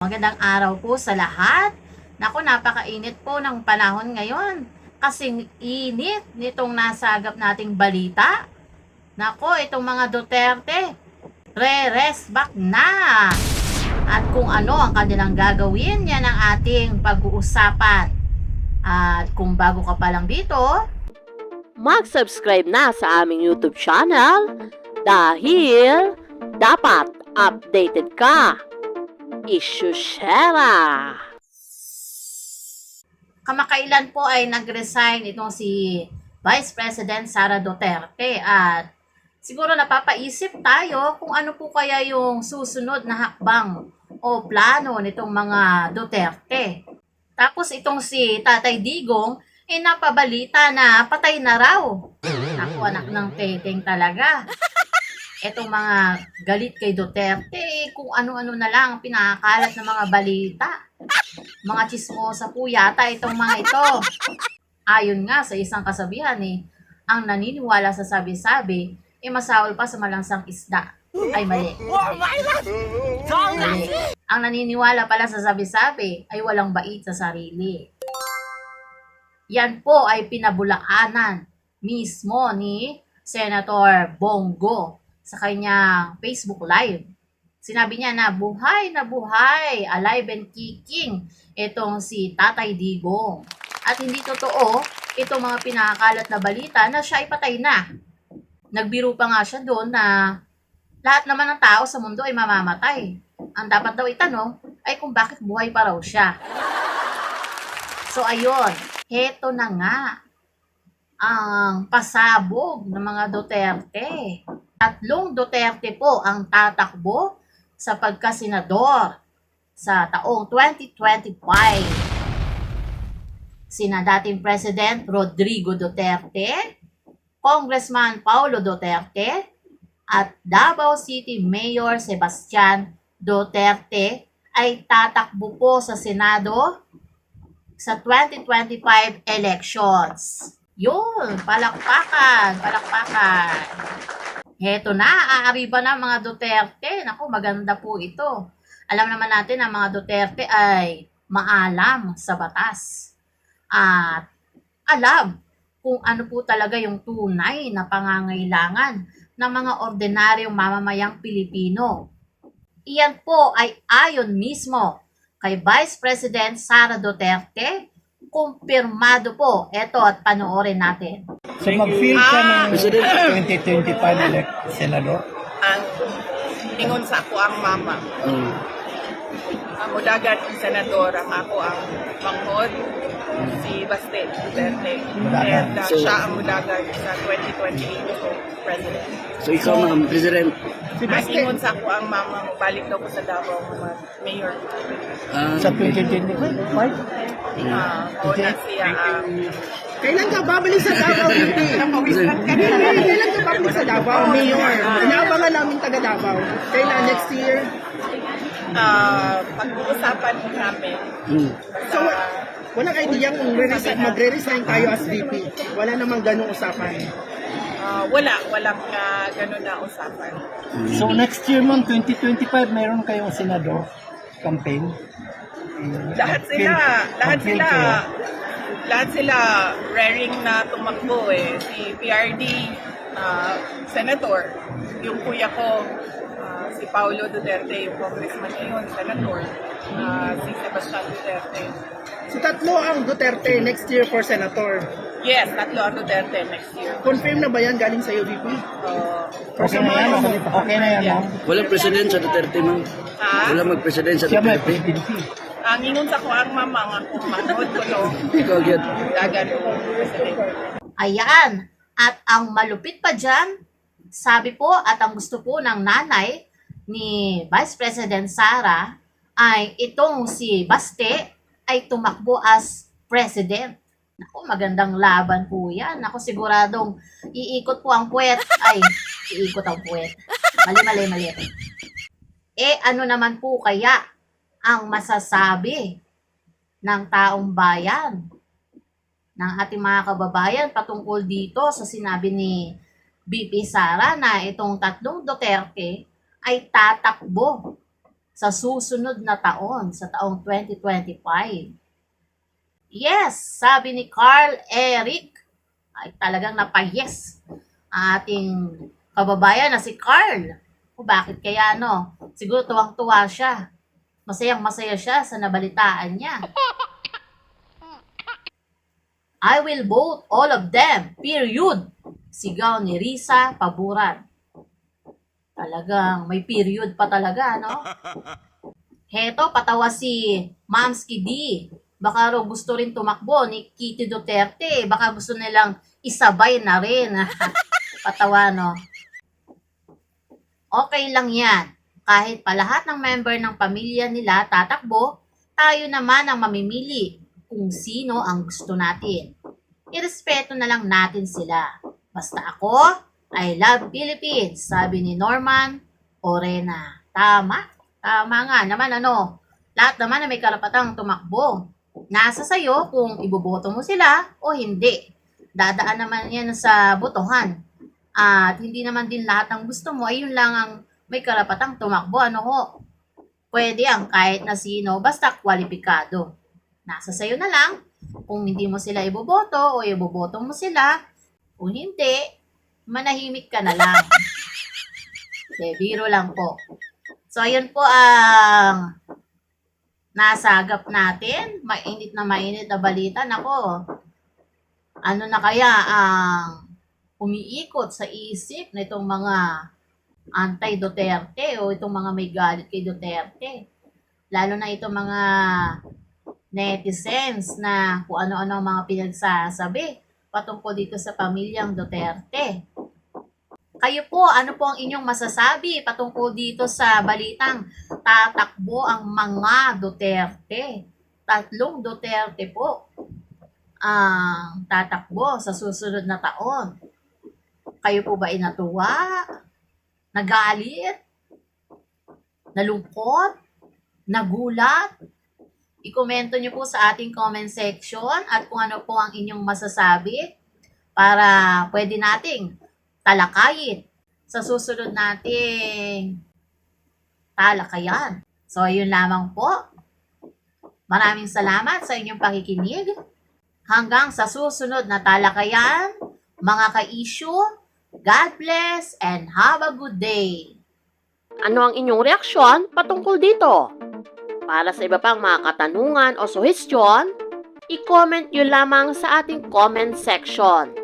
Magandang araw po sa lahat. Naku, napakainit po ng panahon ngayon. Kasing init nitong nasagap nating balita. Naku, itong mga Duterte, re-rest back na. At kung ano ang kanilang gagawin, yan ang ating pag-uusapan. At kung bago ka pa lang dito, mag-subscribe na sa aming YouTube channel dahil dapat updated ka. Isyushera! kamakailan po ay nag-resign itong si Vice President Sara Duterte at siguro napapaisip tayo kung ano po kaya yung susunod na hakbang o plano nitong mga Duterte. Tapos itong si Tatay Digong napabalita na patay na raw. Naku, anak ng teteng talaga. Etong mga galit kay Duterte, kung ano-ano na lang pinakakalat ng mga balita. Mga chismosa po yata itong mga ito. Ayon nga sa isang kasabihan ang naniniwala sa sabi-sabi, masahol pa sa malansang isda. Ay, mali. Mali. Ang naniniwala pala sa sabi-sabi ay walang bait sa sarili. Yan po ay pinabulaanan mismo ni Senator Bongo sa kanyang Facebook Live. Sinabi niya na buhay, alive and kicking itong si Tatay Digong. At hindi totoo itong mga pinakakalat na balita na siya ay patay na. Nagbiro pa nga siya doon na lahat naman ng tao sa mundo ay mamamatay. Ang dapat daw itanong ay kung bakit buhay pa raw siya. So ayun, heto na nga ang pasabog ng mga Duterte. 3 Duterte po ang tatakbo sa pagkasenador sa taong 2025. Sina dating President Rodrigo Duterte, Congressman Paulo Duterte, at Davao City Mayor Sebastian Duterte ay tatakbo po sa Senado sa 2025 elections. Yun, palakpakan. Heto na, aariba na mga Duterte. Naku, maganda po ito. Alam naman natin na mga Duterte ay maalam sa batas. At alam kung ano po talaga yung tunay na pangangailangan ng mga ordinaryong mamamayang Pilipino. Iyan po ay ayon mismo kay Vice President Sara Duterte. Kumpirmado po. Eto at panoorin natin. So mag-field ka ng 2025 elect senador? Ang ingon sa ako ang mama. Ang mudagan ang senador, ang ako ang manghod, si Baste Duterte. And siya ang mudagan sa 2028 president. So ikaw ma'am, President. Ang ingon sa ako ang mama, balik daw ko sa Davao mayor. Sa 2025? O na siya ang... Kailan ka babalik sa Davao? Kailan ka babalik sa Davao, Mayor? Inaabangan namin taga Davao. Kailan next year? Pag-uusapan namin. So, walang idea kung magre-resign tayo as VP. Wala namang ganung usapan. Walang ganun na usapan. So next year ma'am, 2025, mayroon kayong senador campaign? Lahat sila raring na tumakbo Si PRD, senator. Yung kuya ko, si Paulo Duterte, yung congressman ngayon, senator. Si Sebastian Duterte. So, 3 ang Duterte next year for senator. Yes, 3 ang Duterte next year. Confirm na ba yan galing sa'yo, VP? Okay na yan, okay na yan ma'am. Walang president sa Duterte ma'am. Walang mag-president sa Siya may Duterte. presidency. Ang ingon sa ko ang mama nga kung manod ko no, Ikaw gyud. dagan ko president. Ayan. At ang malupit pa dyan, sabi po at ang gusto po ng nanay ni Vice President Sara ay itong si Baste ay tumakbo as president. Naku, magandang laban po yan. Naku, siguradong iikot po ang puwet. Ay, iikot ang puwet. Mali. Ano naman po kaya ang masasabi ng taong bayan, ng ating mga kababayan patungkol dito sa sinabi ni VP Sara na itong 3 Duterte ay tatakbo sa susunod na taon, sa taong 2025. Yes, sabi ni Carl Eric, ay talagang napayes ang ating kababayan na si Carl. O bakit kaya no? Siguro tuwang-tuwa siya. Masayang-masaya siya sa nabalitaan niya. I will vote all of them, period. Sigaw ni Risa Paburan. Talagang may period pa talaga, no? Heto, patawa si Mamski D. Baka raw gusto rin tumakbo ni Kitty Duterte. Baka gusto nilang isabay na rin. Patawa, no? Okay lang yan. Kahit pa lahat ng member ng pamilya nila tatakbo, tayo naman ang mamimili kung sino ang gusto natin. Irespeto na lang natin sila. Basta ako, I love Philippines, sabi ni Norman Orena. Tama nga naman ano. Lahat naman na may karapatang tumakbo. Nasa sayo kung iboboto mo sila o hindi. Dadaan naman yan sa botohan. At hindi naman din lahat ng gusto mo ay yun lang ang may karapatang tumakbo. Ano ho? Pwede ang kahit na sino basta kwalipikado. Nasa sayo na lang kung hindi mo sila iboboto o iboboto mo sila. Kung hindi, manahimik ka na lang. Okay, biro lang po. So, ayun po ang nasagap natin. Mainit na balita. Nako, ano na kaya ang umiikot sa isip na itong mga anti-Duterte o itong mga may galit kay Duterte. Lalo na itong mga netizens na kung ano-ano ang mga pinagsasabi patungkol dito sa pamilyang Duterte. Kayo po, ano po ang inyong masasabi patungkol dito sa balitang tatakbo ang mga Duterte? 3 Duterte po ang tatakbo sa susunod na taon. Kayo po ba ay natuwa? Nagalit? Nalungkot? Nagulat? I-komento nyo po sa ating comment section at kung ano po ang inyong masasabi para pwede nating talakayin sa susunod nating talakayan. So, yun lamang po. Maraming salamat sa inyong pakikinig. Hanggang sa susunod na talakayan, mga ka-issue, God bless and have a good day. Ano ang inyong reaksyon patungkol dito? Para sa iba pang mga katanungan o suhestyon, i-comment nyo lamang sa ating comment section.